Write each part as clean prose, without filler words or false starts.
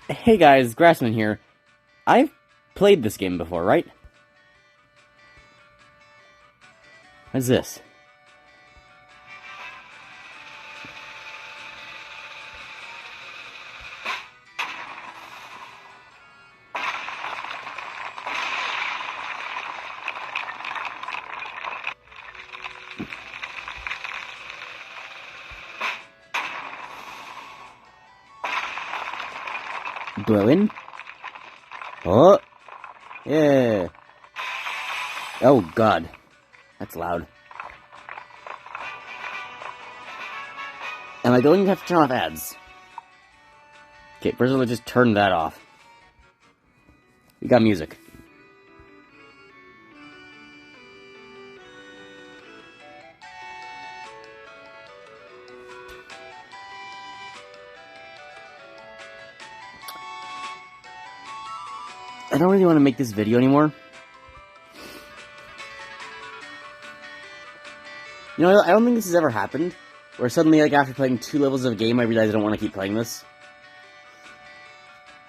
Hey guys, Grassman here. I've played this game before, right? What's this? Do I win? Oh! Yeah! Oh god. That's loud. Am I going to have to turn off ads? Okay, first of all, let's just turn that off. We got music. I don't really want to make this video anymore. You know, I don't think this has ever happened, where suddenly, like, after playing 2 levels of a game, I realize I don't want to keep playing this.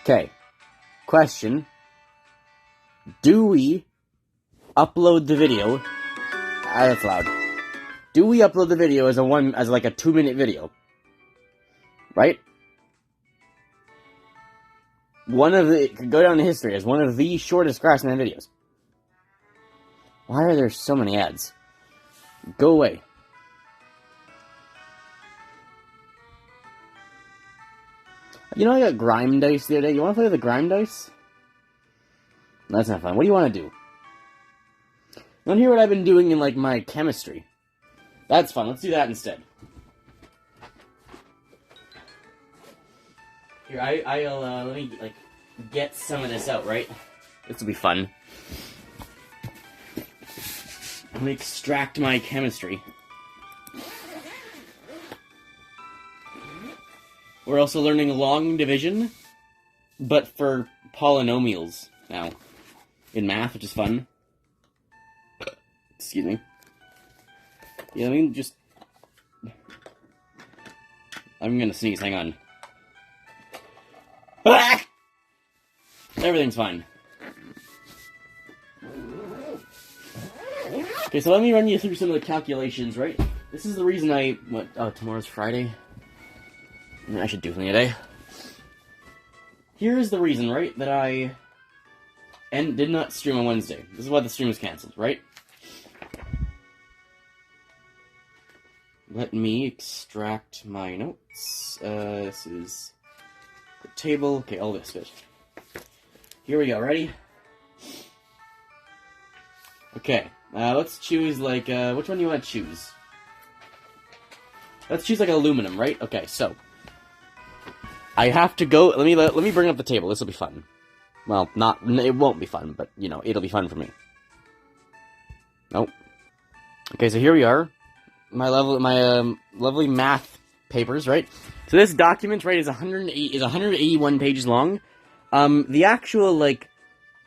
Okay. Question. Do we upload the video? That's loud. Do we upload the video as like a 2-minute video? Right? It could go down in history as one of the shortest Grassman videos. Why are there so many ads? Go away. You know, I got Grime Dice the other day. You want to play with the Grime Dice? That's not fun. What do you want to do? You want to hear what I've been doing in, like, my chemistry? That's fun. Let's do that instead. Here, I'll, let me, like, get some of this out, right? This will be fun. Let me extract my chemistry. We're also learning long division, but for polynomials now. In math, which is fun. Excuse me. Yeah, let me just... I'm gonna sneeze, hang on. Ah! Everything's fine. Okay, so let me run you through some of the calculations, right? This is the reason tomorrow's Friday? I should do something today. Here's the reason, right, that I did not stream on Wednesday. This is why the stream was cancelled, right? Let me extract my notes. This is the table. Okay, all this bit. Here we go, ready? Okay, let's choose, like, which one do you want to choose? Let's choose, like, aluminum, right? Okay, so I have to go. Let me bring up the table. This will be fun. Well, it won't be fun, but you know, it'll be fun for me. Nope. Okay, so here we are. My lovely math papers, right? So this document, right, is 181 pages long. The actual, like,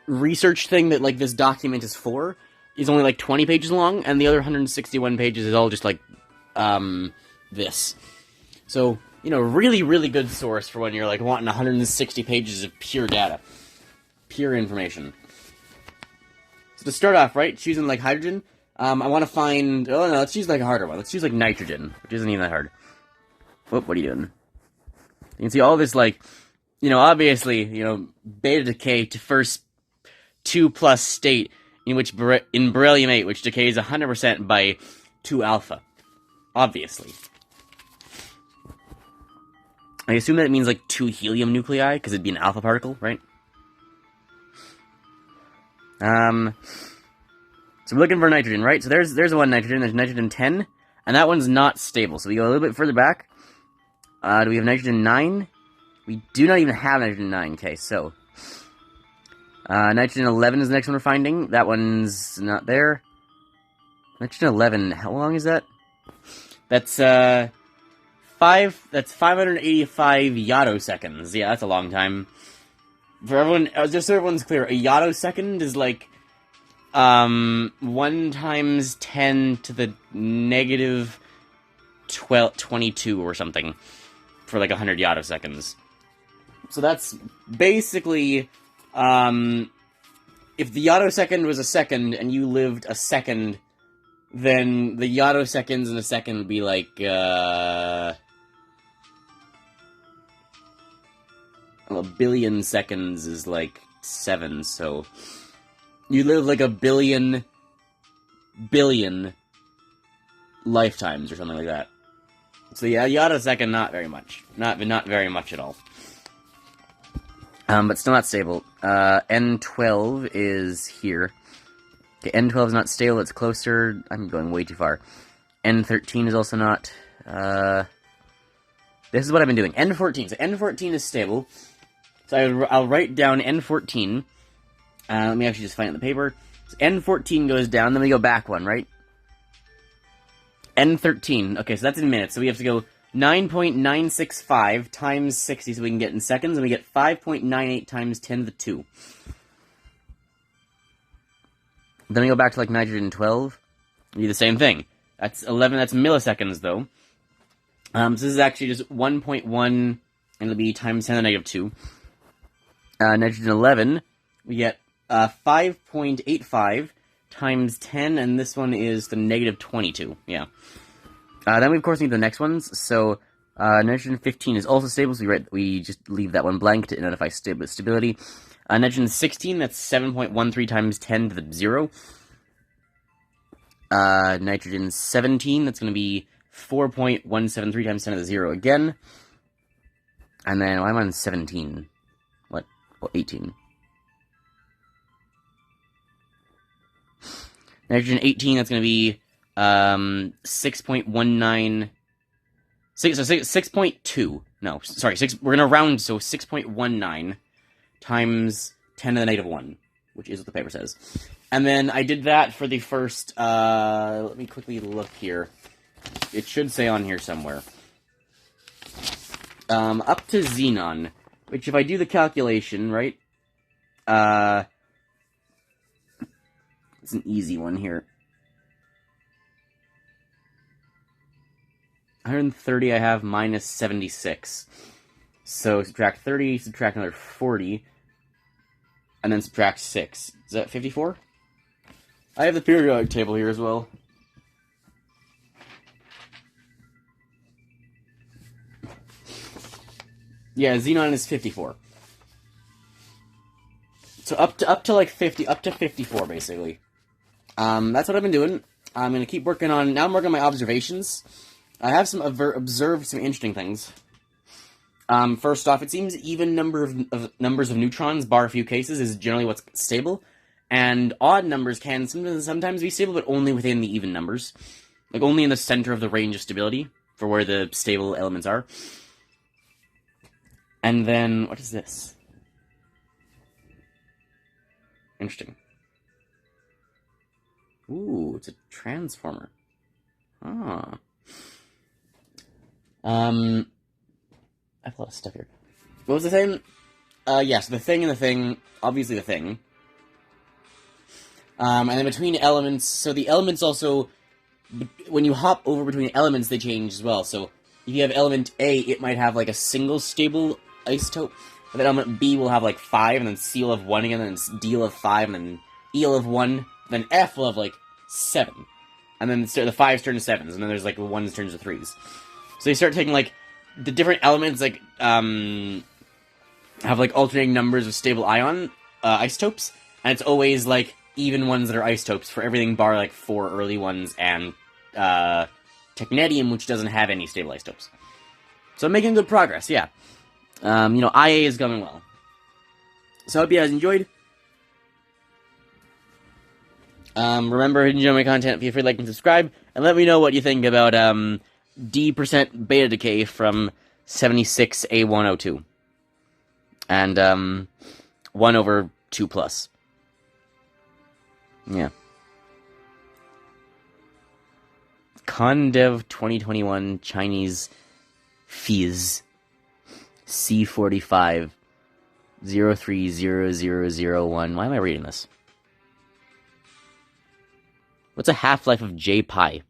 research thing that, like, this document is for is only, like, 20 pages long, and the other 161 pages is all just, like, this. So, you know, really, really good source for when you're, like, wanting 160 pages of pure data. Pure information. So to start off, right, choosing, like, hydrogen, I want to find... Oh, no, let's choose, like, a harder one. Let's choose, like, nitrogen, which isn't even that hard. Whoop, what are you doing? You can see all this, like, you know, obviously, you know, beta decay to first 2+ state, in beryllium-8, which decays 100% by 2 alpha. Obviously. I assume that it means, like, 2 helium nuclei, because it'd be an alpha particle, right? So we're looking for nitrogen, right? So there's one nitrogen, there's nitrogen 10, and that one's not stable. So we go a little bit further back. Do we have nitrogen 9? We do not even have nitrogen 9. Okay, so nitrogen 11 is the next one we're finding. That one's not there. Nitrogen 11, how long is that? That's 585 yotoseconds. Yeah, that's a long time. For everyone, just so everyone's clear, a yotosecond is like 1 times 10 to the negative 22 or something for like 100 yotoseconds. So that's basically, if the attosecond was a second and you lived a second, then the attoseconds in a second would be like, a billion seconds is like 7, so you live like a billion lifetimes or something like that. So yeah, the attosecond, not very much. Not very much at all. But still not stable. N12 is here. Okay, N12 is not stable, it's closer. I'm going way too far. N13 is also not. This is what I've been doing. N14. So N14 is stable. So I'll write down N14. Let me actually just find it on the paper. So N14 goes down, then we go back one, right? N13. Okay, so that's in minutes. So we have to go 9.965 times 60 so we can get in seconds, and we get 5.98 times 10 to the 2. Then we go back to like nitrogen 12. We do the same thing. That's 11, that's milliseconds though. So this is actually just 1.1, and it'll be times 10 to the negative 2. Nitrogen 11, we get 5.85 times 10, and this one is the negative 22, yeah. Then we, of course, need the next ones, so nitrogen 15 is also stable, so we just leave that one blank to identify stability. Nitrogen 16, that's 7.13 times 10 to the 0. Nitrogen 17, that's going to be 4.173 times 10 to the 0 again. And then, I'm on 17. What? Well, 18. Nitrogen 18, that's going to be 6.19... 6.2. No, sorry, we're going to round, so 6.19 times 10 to the negative 1, which is what the paper says. And then I did that for the first, let me quickly look here. It should say on here somewhere. Up to xenon, which if I do the calculation, right, it's an easy one here. 130 I have minus 76. So subtract 30, subtract another 40, and then subtract 6. Is that 54? I have the periodic table here as well. Yeah, xenon is 54. So up to like 50, up to 54 basically. That's what I've been doing. I'm gonna keep working on. Now I'm working on my observations. I have observed some interesting things. First off, it seems even numbers of neutrons, bar a few cases, is generally what's stable, and odd numbers can sometimes be stable, but only within the even numbers, like only in the center of the range of stability for where the stable elements are. And then what is this? Interesting. Ooh, it's a transformer. Ah. I have a lot of stuff here. What was the thing? Yes, the thing and the thing. Obviously the thing. And then between elements, so the elements also, when you hop over between elements, they change as well. So if you have element A, it might have like a single stable isotope, but then element B will have like 5, and then C will have 1 again, and then D will have 5, and then E will have 1, then F will have like 7. And then the 5s turn to 7s, and then there's like the 1s turns to 3s. So you start taking like the different elements, like have like alternating numbers of stable ion isotopes, and it's always like even ones that are isotopes for everything bar like 4 early ones and technetium, which doesn't have any stable isotopes. So I'm making good progress, yeah. IA is going well. So I hope you guys enjoyed. Remember, if you enjoy my content, feel free to like and subscribe, and let me know what you think about D% beta decay from 76A102. And 1 over 2 plus. Yeah. Condev 2021 Chinese Fees C45 030001. Why am I reading this? What's a half-life of J pi?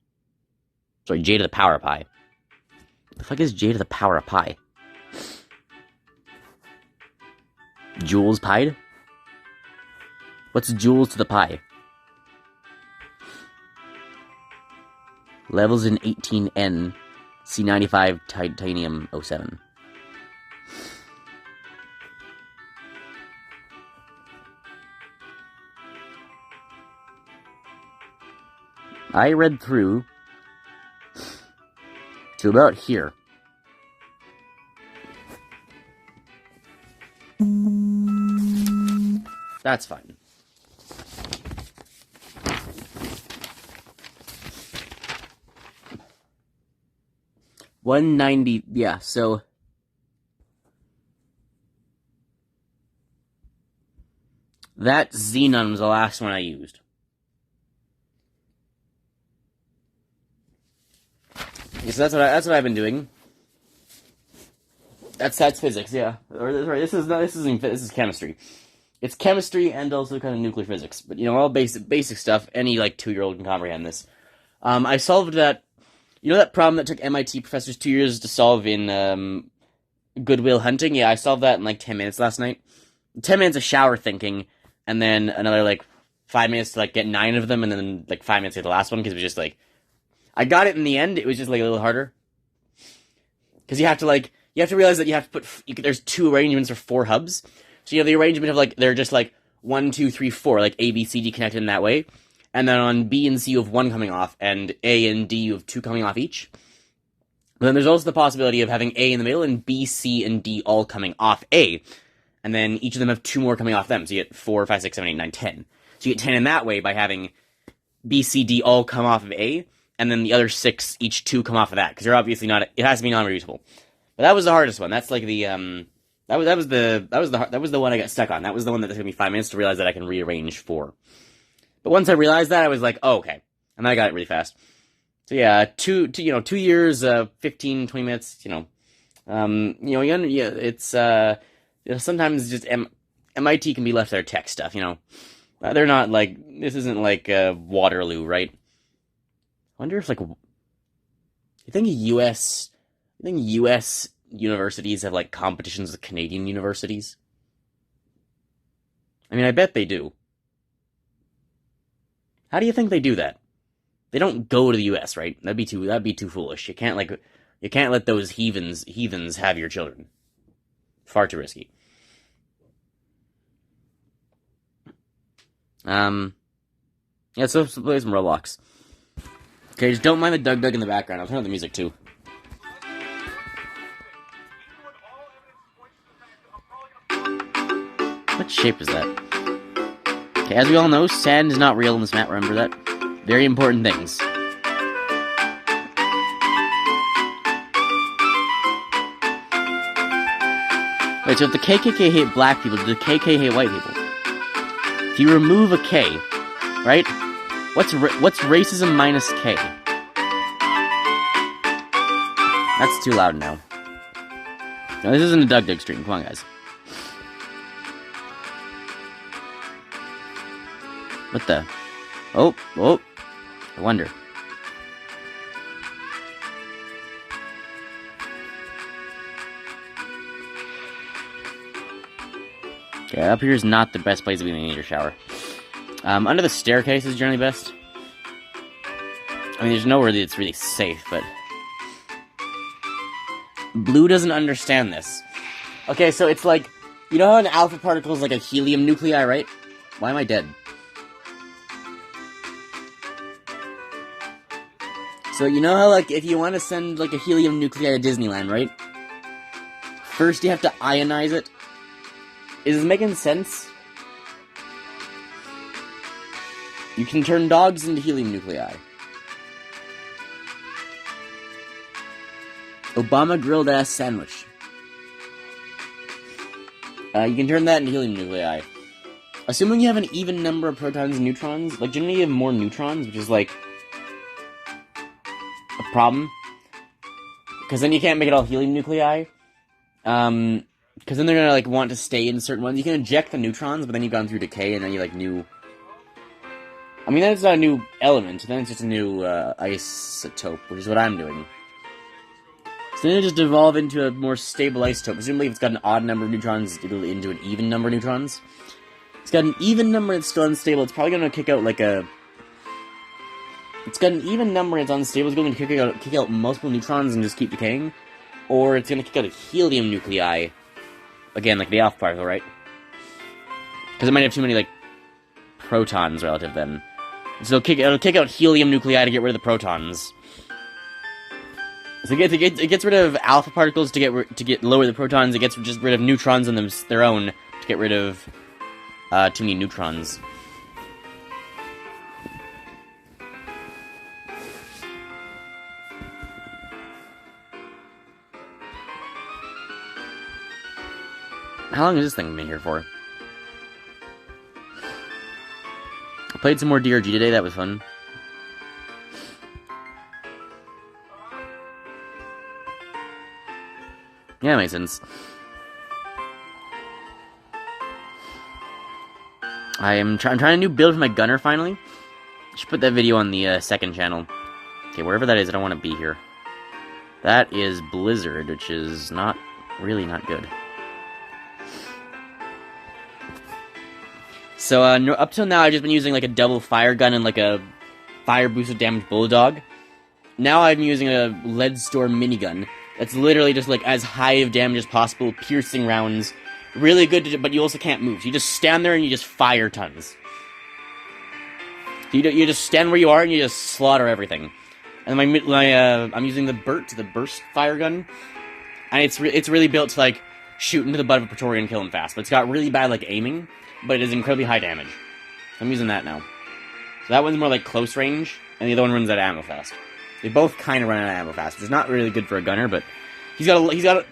Sorry, J to the power of pi. What the fuck is J to the power of pi? Joules pied? What's joules to the pi? Levels in 18N. C95 titanium 07. I read through to about here. That's fine. $190, yeah, so that Xenon was the last one I used. Yeah, so that's what I've been doing. That's physics, yeah. Or this is chemistry. It's chemistry and also kind of nuclear physics, but all basic stuff. Any 2-year-old can comprehend this. I solved that. That problem that took MIT professors 2 years to solve in Goodwill Hunting? Yeah, I solved that in 10 minutes last night. 10 minutes of shower thinking, and then another 5 minutes to get 9 of them, and then 5 minutes to get the last one, because it was just I got it in the end. It was just a little harder. Because you have to realize that you have to put, there's 2 arrangements for 4 hubs. So you have the arrangement of they're just 1, 2, 3, 4, A, B, C, D connected in that way. And then on B and C you have 1 coming off, and A and D you have 2 coming off each. But then there's also the possibility of having A in the middle and B, C, and D all coming off A. And then each of them have 2 more coming off them. So you get 4, 5, 6, 7, 8, 9, 10. So you get 10 in that way by having B, C, D all come off of A, and then the other 6, each 2 come off of that. Because they're obviously not, it has to be non-reducible. But that was the hardest one. That's the, that was the one I got stuck on. That was the one that took me 5 minutes to realize that I can rearrange 4. But once I realized that, I was oh, okay. And then I got it really fast. So yeah, 2 years, 15, 20 minutes, it's, sometimes just MIT can be left their tech stuff, They're not this isn't Waterloo, right? I wonder if you think US universities have competitions with Canadian universities? I mean, I bet they do. How do you think they do that? They don't go to the US, right? That'd be too foolish. You can't let those heathens have your children. Far too risky. Yeah, so let's play some Roblox. Okay, just don't mind the Doug in the background. I'll turn on the music too. What shape is that? Okay, as we all know, sand is not real in this map, remember that? Very important things. Wait, so if the KKK hate black people, do the KK hate white people? If you remove a K, right? What's racism minus K? That's too loud now. No, this isn't a Doug stream. Come on, guys. What the? Oh, I wonder. Okay, up here is not the best place to be in the nature shower. Under the staircase is generally best. I mean, there's nowhere that's really safe, but... Blue doesn't understand this. Okay, so it's you know how an alpha particle is a helium nuclei, right? Why am I dead? So you know how, if you want to send, a helium nuclei to Disneyland, right? First you have to ionize it. Is this making sense? You can turn dogs into helium nuclei. Obama grilled ass sandwich. You can turn that into helium nuclei. Assuming you have an even number of protons and neutrons, generally you have more neutrons, which is, a problem. Because then you can't make it all helium nuclei. Because then they're gonna, want to stay in certain ones. You can eject the neutrons, but then you've gone through decay, and then you, new... I mean, then it's not a new element, then it's just a new, isotope, which is what I'm doing. So then it'll just evolve into a more stable isotope. Presumably if it's got an odd number of neutrons, it'll into an even number of neutrons. If it's got an even number that's still unstable, it's probably going to kick out like a... It's got an even number and it's unstable, it's going to kick out multiple neutrons and just keep decaying. Or it's going to kick out a helium nuclei. Again, like the alpha particle, right? Because it might have too many, like, protons relative then. So it'll kick out helium nuclei to get rid of the protons. So it gets rid of alpha particles to lower the protons. It gets just rid of neutrons on their own to get rid of too many neutrons. How long has this thing been here for? I played some more DRG today, that was fun. Yeah, that makes sense. I'm trying a new build for my gunner, finally. I should put that video on the second channel. Okay, wherever that is, I don't want to be here. That is Blizzard, which is really not good. So, up till now, I've just been using, like, a double fire gun and, like, a fire-boosted damage bulldog. Now I'm using a lead storm minigun. That's literally just, like, as high of damage as possible, piercing rounds. Really good, but you also can't move. So you just stand there and you just fire tons. You just stand where you are and you just slaughter everything. And I'm using the burst fire gun. And it's really built to, like, shoot into the butt of a Praetorian and kill him fast. But it's got really bad, like, aiming. But it is incredibly high damage. So I'm using that now. So that one's more like close range, and the other one runs out of ammo fast. They both kind of run out of ammo fast, which is not really good for a gunner, but he does have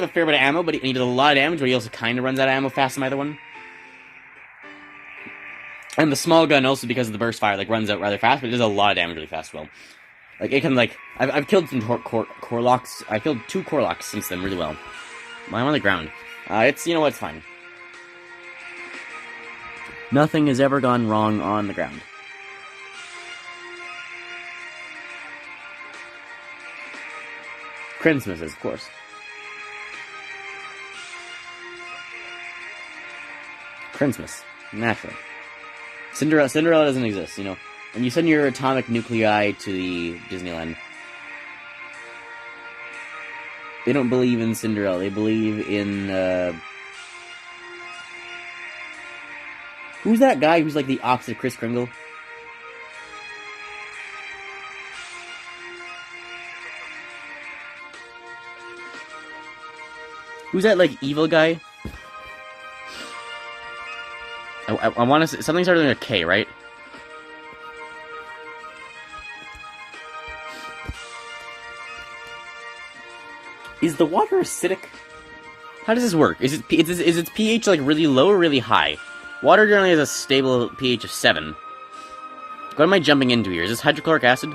a fair bit of ammo, but he does a lot of damage, but he also kind of runs out of ammo fast in either one. And the small gun also, because of the burst fire, like, runs out rather fast, but it does a lot of damage really fast as well. Like, it can, like, I've killed some Corlocks. I killed 2 Corlocks since then really well. I'm on the ground. You know what, it's fine. Nothing has ever gone wrong on the ground. Christmas is, of course. Christmas, naturally. Cinderella doesn't exist, you know. When you send your atomic nuclei to the Disneyland, they don't believe in Cinderella. They believe in, who's that guy who's like the opposite of Kris Kringle? Who's that, like, evil guy? I want to say something starting with a K, right? Is the water acidic? How does this work? Is its pH, like, really low or really high? Water generally has a stable pH of 7. What am I jumping into here? Is this hydrochloric acid?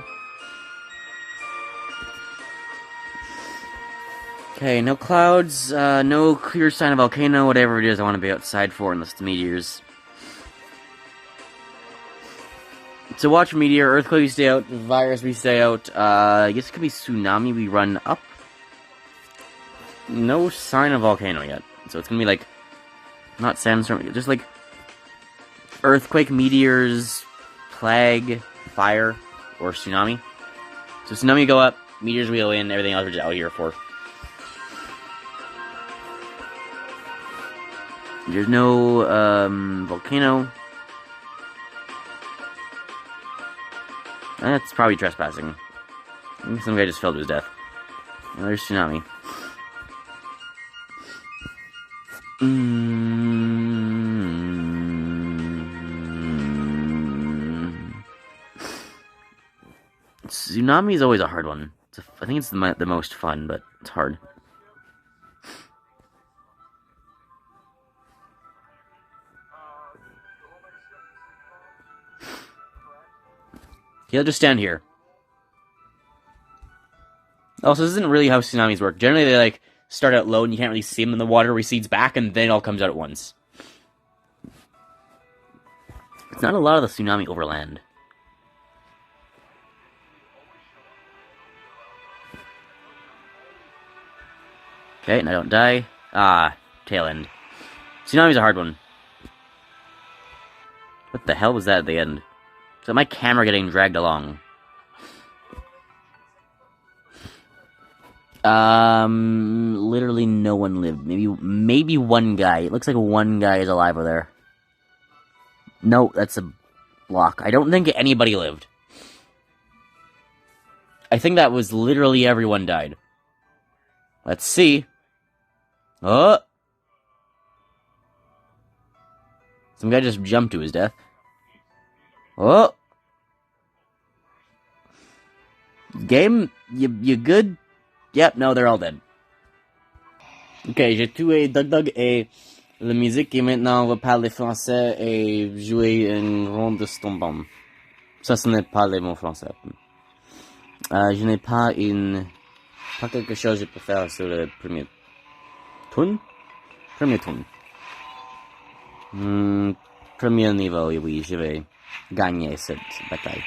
Okay, no clouds, no clear sign of volcano, whatever it is I want to be outside for unless it's meteors. So watch for meteor, earthquake we stay out, virus we stay out, I guess it could be tsunami we run up. No sign of volcano yet, so it's gonna be like, not sandstorm, just like earthquake, meteors, plague, fire, or tsunami. So tsunami go up, meteors we go in, everything else we're just out here for. There's no, volcano. That's probably trespassing. I think some guy just fell to his death. Oh, there's tsunami. Tsunami is always a hard one. I think it's the most fun, but it's hard. He'll just stand here. Also, this isn't really how tsunamis work. Generally, they, like, start out low and you can't really see them, and the water recedes back, and then it all comes out at once. It's not a lot of the tsunami overland. Okay, and I don't die. Ah, tail end. Tsunami's a hard one. What the hell was that at the end? Is that my camera getting dragged along? Literally no one lived. Maybe one guy. It looks like one guy is alive over there. No, that's a block. I don't think anybody lived. I think that was literally everyone died. Let's see. Oh! Some guy just jumped to his death. Oh! Game, you good? Yep, no, they're all dead. Ok, j'ai tué Doug et la musique et maintenant on va parler français et jouer une ronde de stombom. Ça, ce n'est pas les mots français. Je n'ai pas quelque chose que je peux faire sur le premier tour. Premier tour. Premier niveau, oui, je vais gagner cette bataille.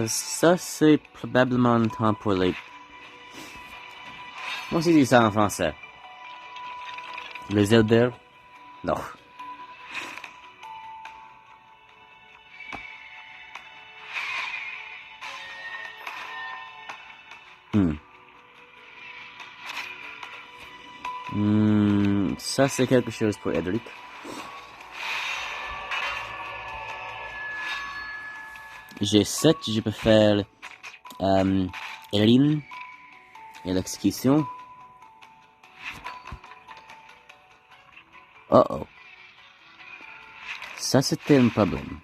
Ça, c'est probablement un temps pour les... Comment se dit ça en français? Les elders? Non. Ça, c'est quelque chose pour Edric. J'ai 7, je peux faire Erin et l'exécution. Oh. Ça, c'était un problème.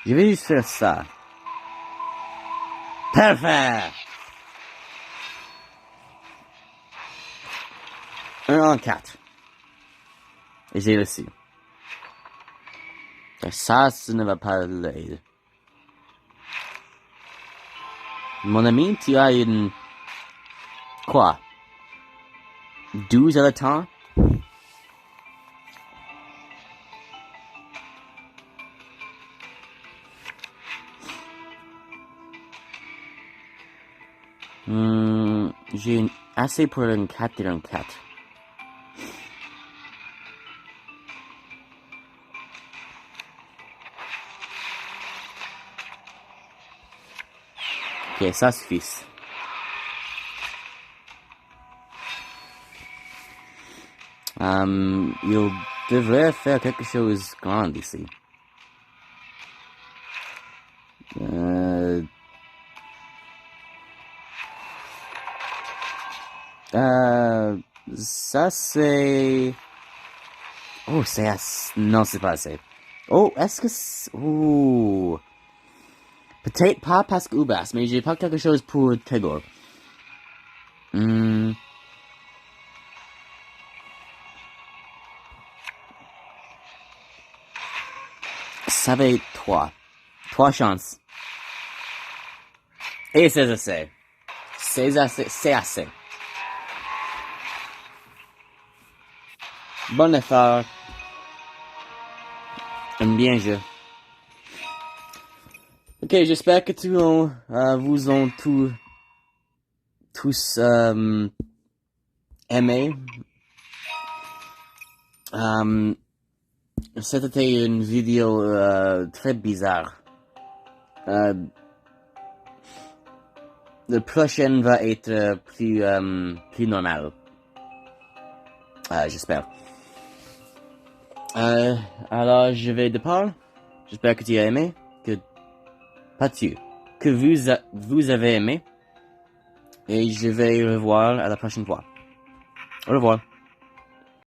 Je vais juste faire ça. Parfait! 1 en 4. Et j'ai réussi. Ça ne va pas l'aider. Mon ami, tu as une... Quoi? 12 à le temps? J'ai assez pour un 4 et un 4. Ok, ça suffit. Il devrait faire quelque chose de grand ici. Ça c'est... Oh, c'est assez... Non, c'est pas assez. Oh, est-ce que... Oh... Peut-être pas parce que Ubas, mais j'ai pas quelque chose pour Tegor. Ça va être 3. 3 chances. Et c'est assez. C'est assez. Bon effort. Bien joué. Ok, j'espère que vous ont tous aimé. C'était une vidéo très bizarre. Le prochain va être plus normal. J'espère. Alors, je vais départ. J'espère que tu as aimé. Que vous avez aimé. Et je vais revoir à la prochaine fois. Au revoir.